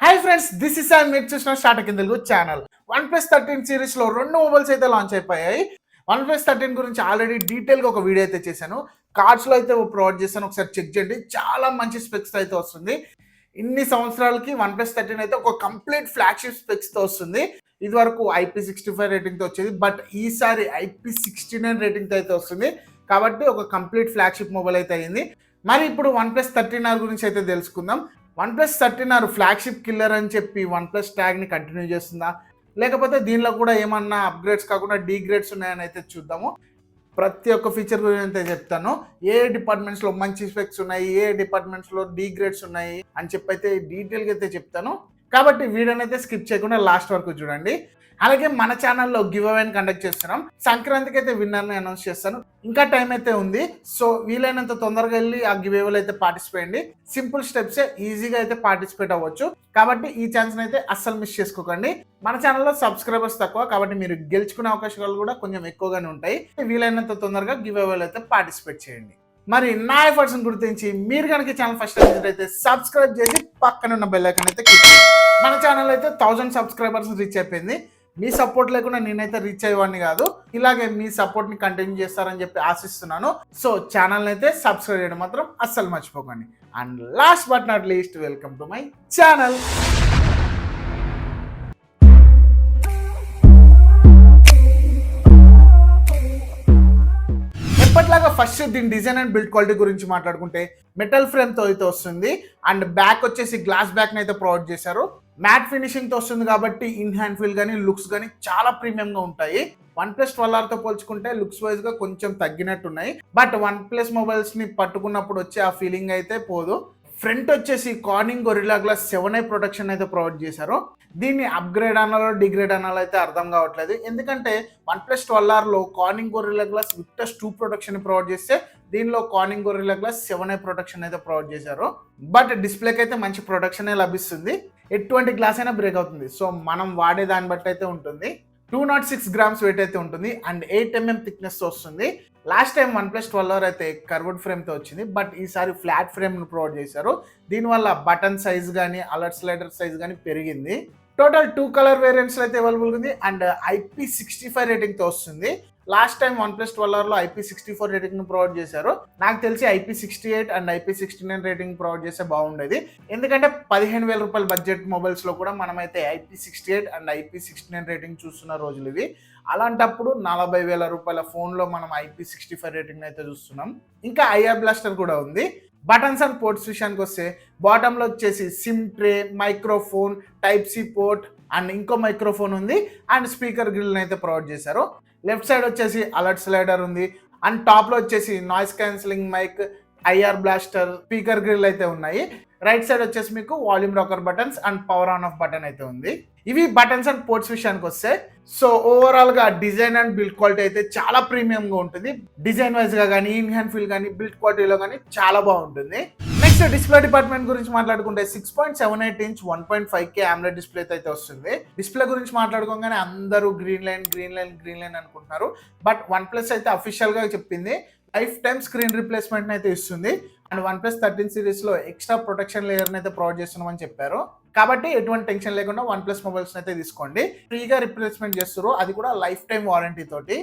Hi friends, this is sir. మీరు చూసిన startup in Telugu channel. OnePlus 13 సిరీస్లో 2 మొబైల్స్ అయితే లాంచ్ అయిపోయాయి. OnePlus 13 గురించి ఆల్రెడీ డీటెయిల్గా ఒక వీడియో అయితే చేశాను. కార్డ్స్లో అయితే ప్రొవైడ్ చేశాను, ఒకసారి చెక్ చేయండి. చాలా మంచి స్పెక్స్ అయితే వస్తుంది. ఇన్ని సంవత్సరాలకి OnePlus 13 అయితే ఒక కంప్లీట్ ఫ్లాగ్షిప్ స్పెక్స్తో వస్తుంది. ఇది వరకు IP65 రేటింగ్తో వచ్చేది, బట్ ఈసారి IP69 రేటింగ్తో అయితే వస్తుంది. కాబట్టి ఒక కంప్లీట్ ఫ్లాగ్షిప్ మొబైల్ అయితే అయింది. మరి ఇప్పుడు OnePlus 13R గురించి అయితే తెలుసుకుందాం. OnePlus 13R ఫ్లాగ్షిప్ కిల్లర్ అని చెప్పి OnePlus ట్యాగ్ని కంటిన్యూ చేస్తుందా, లేకపోతే దీనిలో కూడా ఏమన్నా అప్గ్రేడ్స్ కాకుండా డీగ్రేడ్స్ ఉన్నాయని అయితే చూద్దాము. ప్రతి ఒక్క ఫీచర్ గురించి అయితే చెప్తాను. ఏ డిపార్ట్మెంట్స్లో మంచి స్పెక్స్ ఉన్నాయి, ఏ డిపార్ట్మెంట్స్లో డీగ్రేడ్స్ ఉన్నాయి అని చెప్పి అయితే డీటెయిల్గా అయితే చెప్తాను. కాబట్టి వీడియోని అయితే స్కిప్ చేయకుండా లాస్ట్ వరకు చూడండి. అలాగే మన ఛానల్లో గివ్ అవేని కండక్ట్ చేస్తున్నాం. సంక్రాంతికి అయితే విన్నర్ని అనౌన్స్ చేస్తాను. ఇంకా టైం అయితే ఉంది, సో వీలైనంత తొందరగా వెళ్ళి ఆ గివ్ అవేలో అయితే పార్టిసిపేట్ అండి. సింపుల్ స్టెప్సే, ఈజీగా అయితే పార్టిసిపేట్ అవ్వచ్చు. కాబట్టి ఈ ఛాన్స్ని అయితే అస్సలు మిస్ చేసుకోకండి. మన ఛానల్లో సబ్స్క్రైబర్స్ తక్కువ, కాబట్టి మీరు గెలుచుకునే అవకాశాలు కూడా కొంచెం ఎక్కువగానే ఉంటాయి. వీలైనంత తొందరగా గివ్ అవేలో అయితే పార్టిసిపేట్ చేయండి. మరి నా ఎఫర్ట్స్ గుర్తించి మీరు కనుక ఛానల్ ఫస్ట్ టైం విజిట్ అయితే సబ్స్క్రైబ్ చేసి పక్కన ఉన్న బెల్ ఐకాన్ అయితే క్లిక్ చేయండి. మన ఛానల్ అయితే 1000 సబ్స్క్రైబర్స్ రీచ్ అయిపోయింది. మీ సపోర్ట్ లేకుండా నేనైతే రీచ్ అయ్యేవాడిని కాదు. ఇలాగే మీ సపోర్ట్ని కంటిన్యూ చేస్తారని చెప్పి ఆశిస్తున్నాను. సో ఛానల్ని అయితే సబ్స్క్రైబ్ చేయడం మాత్రం అస్సలు మర్చిపోకండి. And last but not least, welcome to my channel. ఎప్పటిలాగా ఫస్ట్ దీని డిజైన్ అండ్ బిల్డ్ క్వాలిటీ గురించి మాట్లాడుకుంటే మెటల్ ఫ్రేమ్తో అయితే వస్తుంది. అండ్ బ్యాక్ వచ్చేసి గ్లాస్ బ్యాక్ని అయితే ప్రొవైడ్ చేశారు. మ్యాట్ ఫినిషింగ్తో వస్తుంది కాబట్టి ఇన్ హ్యాండ్ ఫీల్ కానీ లుక్స్ కానీ చాలా ప్రీమియంగా ఉంటాయి. OnePlus 12Rతో పోల్చుకుంటే లుక్స్ వైజ్గా కొంచెం తగ్గినట్టున్నాయి, బట్ OnePlus మొబైల్స్ని పట్టుకున్నప్పుడు వచ్చే ఆ ఫీలింగ్ అయితే పోదు. ఫ్రంట్ వచ్చేసి Corning Gorilla glass 7i protection అయితే ప్రొవైడ్ చేశారు. దీన్ని అప్గ్రేడ్ అనాలో డిగ్రేడ్ అనాలో అయితే అర్థం కావట్లేదు. ఎందుకంటే OnePlus 12Rలో Corning Gorilla Glass Victus 2 protection provide చేస్తే దీనిలో Corning Gorilla glass 7i protection అయితే ప్రొవైడ్ చేశారు. బట్ డిస్ప్లేకి అయితే మంచి ప్రొటెక్షనే లభిస్తుంది. ఎటువంటి గ్లాస్ అయినా బ్రేక్ అవుతుంది. సో మనం వాడే దాన్ని బట్టి అయితే ఉంటుంది. 206 గ్రామ్స్ వెయిట్ అయితే ఉంటుంది అండ్ 8mm థిక్నెస్ వస్తుంది. లాస్ట్ టైం OnePlus 12R అయితే కర్వ్డ్ ఫ్రేమ్తో వచ్చింది, బట్ ఈసారి ఫ్లాట్ ఫ్రేమ్ను ప్రొవైడ్ చేశారు. దీనివల్ల బటన్ సైజ్ కానీ అలర్ట్ స్లైడర్ సైజ్ కానీ పెరిగింది. టోటల్ 2 కలర్ వేరియంట్స్ అయితే అవైలబుల్ ఉంది అండ్ IP65 రేటింగ్తో వస్తుంది. లాస్ట్ టైం OnePlus 12Rలో IP64 రేటింగ్ను ప్రొవైడ్ చేశారు. నాకు తెలిసి IP68 and IP69 rating provide చేస్తే బాగుండేది. ఎందుకంటే 15,000 రూపాయల బడ్జెట్ మొబైల్స్లో కూడా మనమైతే IP68 అండ్ IP69 రేటింగ్ చూస్తున్న రోజులు ఇవి. అలాంటప్పుడు 40,000 రూపాయల ఫోన్లో మనం IP65 రేటింగ్ అయితే చూస్తున్నాం. ఇంకా IR బ్లాస్టర్ కూడా ఉంది. బటన్స్ అండ్ పోర్ట్స్ విషయానికి వస్తే బాటంలో వచ్చేసి SIM tray, microphone, type C port and ఇంకో మైక్రోఫోన్ ఉంది అండ్ స్పీకర్ గ్రిల్ని అయితే ప్రొవైడ్ చేశారు. లెఫ్ట్ సైడ్ వచ్చేసి అలర్ట్ స్లైడర్ ఉంది అండ్ టాప్లో వచ్చేసి noise cancelling mic, IR blaster, speaker grill అయితే ఉన్నాయి. రైట్ సైడ్ వచ్చేసి మీకు volume rocker buttons and power on off button అయితే ఉంది. ఇవి బటన్స్ అండ్ పోర్ట్స్ విషయానికి వస్తే, సో ఓవరాల్గా డిజైన్ అండ్ బిల్డ్ క్వాలిటీ అయితే చాలా ప్రీమియంగా ఉంటుంది. డిజైన్ వైజ్గా కానీ, ఇన్ హ్యాండ్ ఫీల్ కానీ, బిల్డ్ క్వాలిటీలో కానీ చాలా బాగుంటుంది. నెక్స్ట్ డిస్ప్లే డిపార్ట్మెంట్ గురించి మాట్లాడుకుంటే 6.78 ఇంచ్ 1.5K AMOLED డిస్ప్లే అయితే వస్తుంది. డిస్ప్లే గురించి మాట్లాడుకోగానే అందరూ గ్రీన్ లైన్ అనుకుంటున్నారు, బట్ OnePlus అయితే అఫీషియల్గా చెప్పింది లైఫ్ టైమ్ స్క్రీన్ రీప్లేస్మెంట్ అయితే ఇస్తుంది. అండ్ OnePlus 13 సిరీస్లో ఎక్స్ట్రా ప్రొటెక్షన్ లేయర్ని అయితే ప్రొవైడ్ చేస్తున్నామని చెప్పారు. కాబట్టి ఎటువంటి టెన్షన్ లేకుండా OnePlus మొబైల్స్ని అయితే తీసుకోండి. ఫ్రీగా రీప్లేస్మెంట్ చేస్తారు, అది కూడా లైఫ్ టైమ్ వారంటీ తోటి.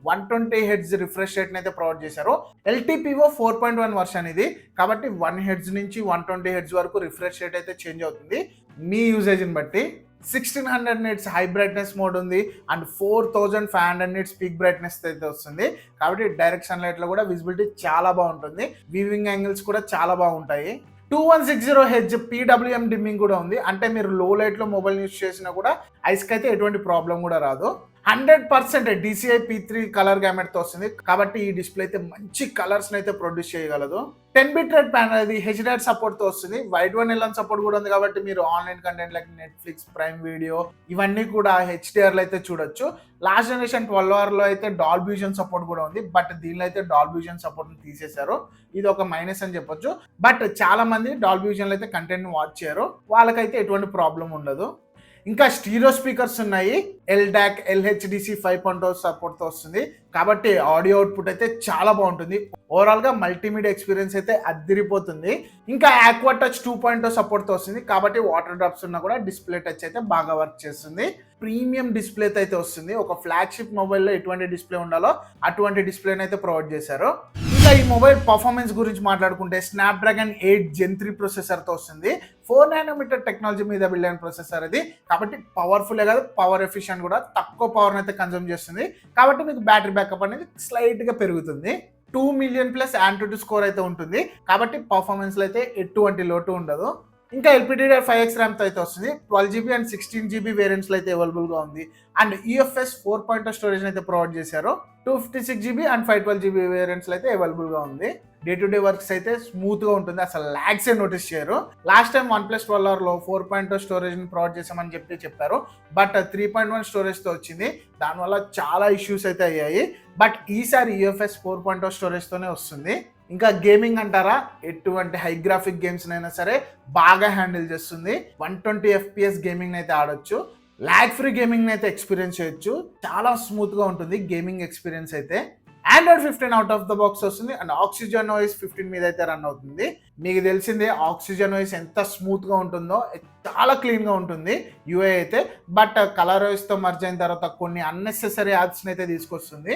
120Hz రిఫ్రెష్ రేట్ని అయితే ప్రొవైడ్ చేశారు. LTPO 4.1 వర్షన్ ఇది, కాబట్టి 1 Hz నుంచి 120Hz వరకు రిఫ్రెష్ రేట్ అయితే చేంజ్ అవుతుంది మీ యూజేజ్ని బట్టి. 1600 nits హై బ్రైట్నెస్ మోడ్ ఉంది అండ్ 4500 nits పీక్ బ్రైట్నెస్ అయితే వస్తుంది. కాబట్టి డైరెక్ట్ సన్లైట్లో కూడా విజిబిలిటీ చాలా బాగుంటుంది. వీవింగ్ యాంగిల్స్ కూడా చాలా బాగుంటాయి. 2160Hz PWM డిమ్మింగ్ కూడా ఉంది. అంటే మీరు లో లైట్లో మొబైల్ యూస్ చేసినా కూడా ఐస్కి అయితే ఎటువంటి ప్రాబ్లం కూడా రాదు. 100% DCI P3 కలర్ గ్యామెట్తో వస్తుంది. కాబట్టి ఈ డిస్ప్లే అయితే మంచి కలర్స్ని అయితే ప్రొడ్యూస్ చేయగలదు. 10-bit రెడ్ ప్యానల్, అది HDR సపోర్ట్తో వస్తుంది. వైడ్ వన్ LN సపోర్ట్ కూడా ఉంది, కాబట్టి మీరు online content like Netflix, prime video ఇవన్నీ కూడా HDRలో అయితే చూడొచ్చు. లాస్ట్ జనరేషన్ 12Rలో అయితే డాల్బీ విజన్ సపోర్ట్ కూడా ఉంది, బట్ దీనిలో అయితే డాల్బీ విజన్ సపోర్ట్ని తీసేశారు. ఇది ఒక మైనస్ అని చెప్పొచ్చు. బట్ చాలా మంది డాల్బీ విజన్లో అయితే కంటెంట్ని వాచ్ చేయరు, వాళ్ళకైతే ఎటువంటి ప్రాబ్లం ఉండదు. ఇంకా స్టీరియో స్పీకర్స్ ఉన్నాయి, ఎల్డాక్ ఎల్హెచ్డిసి 5.0 సపోర్ట్తో వస్తుంది కాబట్టి ఆడియో అవుట్పుట్ అయితే చాలా బాగుంటుంది. ఓవరాల్గా మల్టీమీడియా ఎక్స్పీరియన్స్ అయితే అద్దిరిపోతుంది. ఇంకా ఆక్వా టచ్ 2.0 సపోర్ట్తో వస్తుంది కాబట్టి వాటర్ డ్రాప్స్ ఉన్నా కూడా డిస్ప్లే టచ్ అయితే బాగా వర్క్ చేస్తుంది. ప్రీమియం డిస్ప్లే అయితే వస్తుంది. ఒక ఫ్లాగ్షిప్ మొబైల్లో ఎటువంటి డిస్ప్లే ఉండాలో అటువంటి డిస్ప్లేని అయితే ప్రొవైడ్ చేశారు. ఇంకా ఈ మొబైల్ పర్ఫార్మెన్స్ గురించి మాట్లాడుకుంటే స్నాప్డ్రాగన్ 8 Gen 3 ప్రాసెసర్తో వస్తుంది. 4 nm టెక్నాలజీ మీద బిల్డ్ అయిన ప్రాసెసర్ ఇది కాబట్టి పవర్ఫుల్లే కాదు, పవర్ ఎఫిషియెంట్ కూడా, తక్కువ పవర్ అయితే కన్జ్యూమ్ చేస్తుంది కాబట్టి మీకు బ్యాటరీ బ్యాకప్ అనేది స్లైట్గా పెరుగుతుంది. 2 million+ Antutu స్కోర్ అయితే ఉంటుంది కాబట్టి పర్ఫార్మెన్స్లో అయితే ఎటువంటి లోటు ఉండదు. ఇంకా LPDDR5X ర్యామ్తో అయితే వస్తుంది. 12GB అండ్ 16GB వేరియంట్స్లో అయితే అవైలబుల్గా ఉంది. అండ్ UFS 4.0 స్టోరేజ్ అయితే ప్రొవైడ్ చేశారు. 256GB అండ్ 512GB వేరియంట్స్లో అయితే అవైలబుల్గా ఉంది. డే టు డే వర్క్స్ అయితే స్మూత్గా ఉంటుంది, అసలు ల్యాగ్సే నోటీస్ చేయరు. లాస్ట్ టైం OnePlus 12Rలో 4.0 స్టోరేజ్ని ప్రొవైడ్ చేసామని చెప్పారు బట్ 3.1 స్టోరేజ్తో వచ్చింది. దానివల్ల చాలా ఇష్యూస్ అయితే అయ్యాయి బట్ ఈసారి UFS 4.0 స్టోరేజ్తోనే వస్తుంది. ఇంకా గేమింగ్ అంటారా, ఎటువంటి హై గ్రాఫిక్ గేమ్స్ అయినా సరే బాగా హ్యాండిల్ చేస్తుంది. 120 FPS గేమింగ్ అయితే ఆడొచ్చు, ల్యాగ్ ఫ్రీ గేమింగ్ అయితే ఎక్స్పీరియన్స్ చేయొచ్చు. చాలా స్మూత్గా ఉంటుంది గేమింగ్ ఎక్స్పీరియన్స్ అయితే. Android 15 out of the box వస్తుంది అండ్ Oxygen OS 15 మీద అయితే రన్ అవుతుంది. మీకు తెలిసిందే Oxygen OS ఎంత స్మూత్గా ఉంటుందో, చాలా క్లీన్గా ఉంటుంది UI అయితే. బట్ కలర్ OSతో మర్జ్ అయిన తర్వాత కొన్ని అన్నెసెసరీ యాప్స్ని అయితే తీసుకొస్తుంది.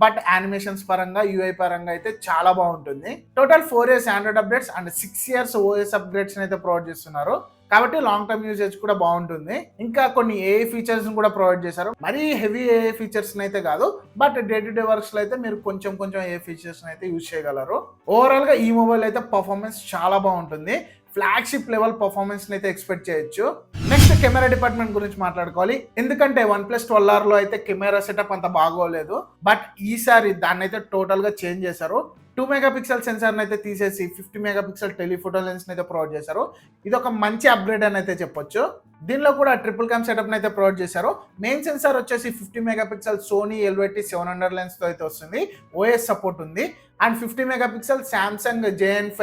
బట్ యానిమేషన్స్ పరంగా UI పరంగా అయితే చాలా బాగుంటుంది. Total 4 years Android updates and 6 years OS అప్గ్రేడ్స్ని అయితే ప్రొవైడ్ చేస్తున్నారు కాబట్టి లాంగ్ టర్మ్ యూజేజ్ కూడా బాగుంటుంది. ఇంకా కొన్ని AI ఫీచర్స్ కూడా ప్రొవైడ్ చేశారు. మరీ హెవీ AI ఫీచర్స్ అయితే కాదు but day to day works లో అయితే మీరు కొంచెం AI ఫీచర్స్ అయితే యూజ్ చేయగలరు. ఓవరాల్ గా ఈ మొబైల్ అయితే పర్ఫార్మెన్స్ చాలా బాగుంటుంది. ఫ్లాగ్షిప్ లెవెల్ పర్ఫార్మెన్స్ అయితే ఎక్స్పెక్ట్ చేయొచ్చు. నెక్స్ట్ కెమెరా డిపార్ట్మెంట్ గురించి మాట్లాడుకోవాలి. ఎందుకంటే OnePlus 12Rలో అయితే కెమెరా సెటప్ అంత బాగోలేదు బట్ ఈసారి దాన్ని అయితే టోటల్ గా చేంజ్ చేశారు. 2 MP సెన్సార్ని అయితే తీసేసి 50 MP టెలిఫోటో లెన్స్ని అయితే ప్రొవైడ్ చేశారు. ఇది ఒక మంచి అప్గ్రేడ్ అని అయితే చెప్పొచ్చు. దీనిలో కూడా ట్రిపుల్ క్యామ్ సెటప్ని అయితే ప్రొవైడ్ చేశారు. మెయిన్ సెన్సార్ వచ్చేసి 50 MP Sony LYT-700 లెన్స్తో అయితే వస్తుంది. OS సపోర్ట్ ఉంది and 50 MP Samsung JN5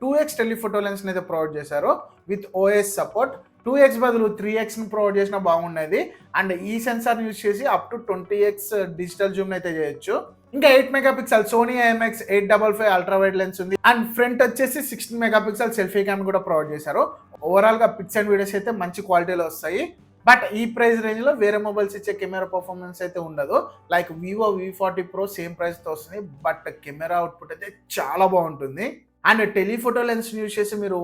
2x telephoto లెన్స్ని అయితే ప్రొవైడ్ చేశారు విత్ OS సపోర్ట్. 2x బదులు 3xని ప్రొవైడ్ చేసినా బాగుండేది అండ్ ఈ సెన్సార్ని యూజ్ చేసి up to 20x digital Zoom అయితే చేయొచ్చు. ఇంకా 8 MP Sony IMX 855 ultra wide lens ఉంది అండ్ ఫ్రంట్ వచ్చేసి 16 MP సెల్ఫీ క్యామ్ కూడా ప్రొవైడ్ చేశారు. ఓవరాల్ గా పిక్స్ అండ్ వీడియోస్ అయితే మంచి క్వాలిటీలో వస్తాయి బట్ ఈ ప్రైస్ రేంజ్ లో వేరే మొబైల్స్ ఇచ్చే కెమెరా పర్ఫార్మెన్స్ అయితే ఉండదు. Like Vivo V40 Pro same price తో వస్తుంది బట్ కెమెరా అవుట్పుట్ అయితే చాలా బాగుంటుంది. అండ్ టెలిఫోటో లెన్స్ యూజ్ చేసి మీరు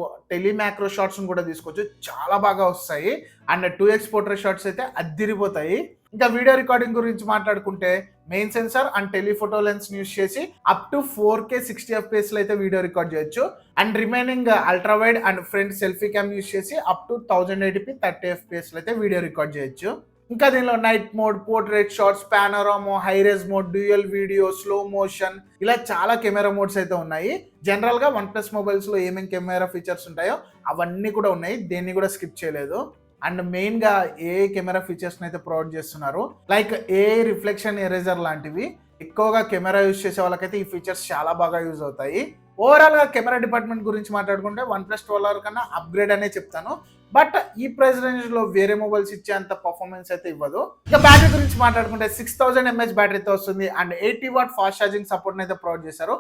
మ్యాక్రో షాట్స్ కూడా తీసుకోవచ్చు, చాలా బాగా వస్తాయి. అండ్ 2x పోర్ట్రేట్ షాట్స్ అయితే అద్దిరిపోతాయి. ఇంకా వీడియో రికార్డింగ్ గురించి మాట్లాడుకుంటే main censor and telephoto lens use చేసి అప్ టు 4K 60 FPS లో అయితే వీడియో రికార్డ్ చేయొచ్చు. And remaining ultra wide and front selfie cam use చేసి అప్ టు 1080p 30 FPS లో అయితే వీడియో రికార్డ్ చేయొచ్చు. ఇంకా దీనిలో night mode, portrait shots, panorama, hi res mode, dual video, slow motion ఇలా చాలా కెమెరా మోడ్స్ అయితే ఉన్నాయి. జనరల్ గా OnePlus మొబైల్స్ లో ఏమేమి కెమెరా ఫీచర్స్ ఉంటాయో అవన్నీ కూడా ఉన్నాయి, దేన్ని కూడా స్కిప్ చేయలేదు. అండ్ మెయిన్ గా ఏ కెమెరా ఫీచర్స్ అయితే ప్రొవైడ్ చేస్తున్నారు లైక్ ఏ రిఫ్లెక్షన్ ఎరేజర్ లాంటివి. ఎక్కువగా కెమెరా యూజ్ చేసే వాళ్ళకైతే ఈ ఫీచర్స్ చాలా బాగా యూజ్ అవుతాయి. ఓవరాల్ గా కెమెరా డిపార్ట్మెంట్ గురించి మాట్లాడుకుంటే OnePlus 12R కన్నా అప్గ్రేడ్ అనే చెప్తాను బట్ ఈ ప్రైస్ రేంజ్ లో వేరే మొబైల్స్ ఇచ్చేంత పర్ఫార్మెన్స్ అయితే ఇవ్వదు. ఇక బ్యాటరీ గురించి మాట్లాడుకుంటే 6000 mAh బ్యాటరీతో వస్తుంది and 80 watt fast charging support అయితే ప్రొవైడ్ చేశారు.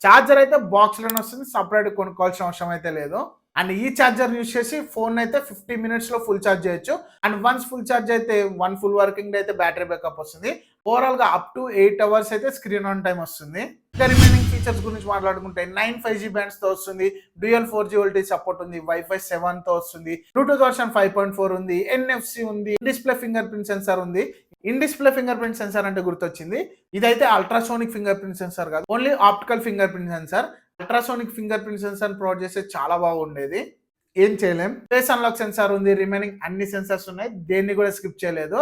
ఛార్జర్ అయితే బాక్స్ లోనే వస్తుంది, సపరేట్ కొనుక్కోవాల్సిన అవసరం అయితే లేదు. అండ్ ఈ ఛార్జర్ యూజ్ చేసి ఫోన్ అయితే 50 minutes లో ఫుల్ ఛార్జ్ చేయొచ్చు అండ్ వన్స్ ఫుల్ ఛార్జ్ అయితే 1 full వర్కింగ్ డే అయితే బ్యాటరీ బ్యాకప్ వస్తుంది. ఓవరాల్ గా అప్ టు 8 hours అయితే స్క్రీన్ ఆన్ టైం వస్తుంది. ఇంకా రిమైనింగ్ ఫీచర్స్ గురించి మాట్లాడుకుంటే 9 5G బ్యాండ్స్ తో వస్తుంది, డ్యూయల్ 4G వోల్టేజ్ సపోర్ట్ ఉంది, Wi-Fi 7 తో వస్తుంది, బ్లూటూత్ వర్షన్ 5.4 ఉంది, NFC ఉంది, డిస్ప్లే ఫింగర్ ప్రింట్ సెన్సార్ ఉంది. In display finger print censor అంటే గుర్తొచ్చింది, ఇదైతే అల్ట్రాసోనిక్ ఫింగర్ ప్రింట్ సెన్సార్ కాదు, only optical finger print censor. Ultrasonic finger print censor provide చేస్తే చాలా బాగుండేది, ఏం చేయలేం. ఫేస్ అన్లాక్ సెన్సార్ ఉంది, రిమైనింగ్ అన్ని సెన్సార్స్ ఉన్నాయి, దేన్ని కూడా స్కిప్ చేయలేదు.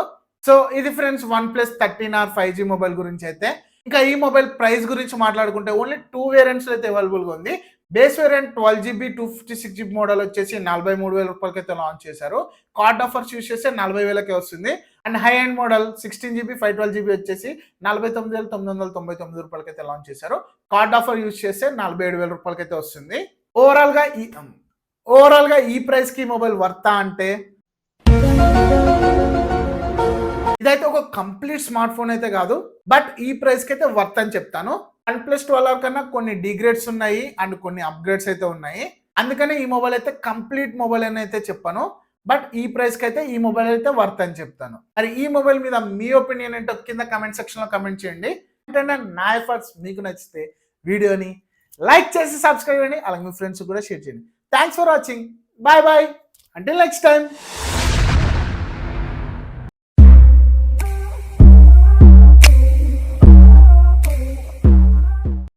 సో ఇది friends OnePlus 13R 5G mobile గురించి అయితే. ఇంకా ఈ మొబైల్ ప్రైస్ గురించి మాట్లాడుకుంటే ఓన్లీ 2 వేరియంట్స్ అయితే అవైలబుల్ గా ఉంది. Base variant 12GB 256GB model వచ్చేసి 43,000 రూపాయలకి అయితే లాంచ్ చేశారు. కార్డ్ ఆఫర్స్ యూస్ చేస్తే 40,000కే వస్తుంది. And high end model 16GB 512GB వచ్చేసి 49,999 రూపాయలకి అయితే లాంచ్ చేశారు. కార్డ్ ఆఫర్ యూస్ చేస్తే 47,000 రూపాయలకి అయితే వస్తుంది. ఓవరాల్ గా ఈ ప్రైస్ కి మొబైల్ వర్తా అంటే ఇదైతే ఒక కంప్లీట్ స్మార్ట్ ఫోన్ అయితే కాదు, బట్ ఈ ప్రైస్ కి అయితే వర్త్ అని చెప్తాను. OnePlus 12 కన్నా కొన్ని డిగ్రేడ్స్ ఉన్నాయి అండ్ కొన్ని అప్గ్రేడ్స్ అయితే ఉన్నాయి. అందుకని ఈ మొబైల్ అయితే కంప్లీట్ మొబైల్ అని అయితే చెప్పాను, బట్ ఈ ప్రైస్ కి అయితే ఈ మొబైల్ అయితే వర్త్ అని చెప్తాను. మరి ఈ మొబైల్ మీద మీ ఒపీనియన్ ఏంటో కింద కమెంట్ సెక్షన్ లో కమెంట్ చేయండి. అంటే నా ఎఫర్ట్స్ మీకు నచ్చితే వీడియోని లైక్ చేసి సబ్స్క్రైబ్ చేయండి, అలాగే మీ ఫ్రెండ్స్ కూడా షేర్ చేయండి. Thanks for watching, bye bye, until next time.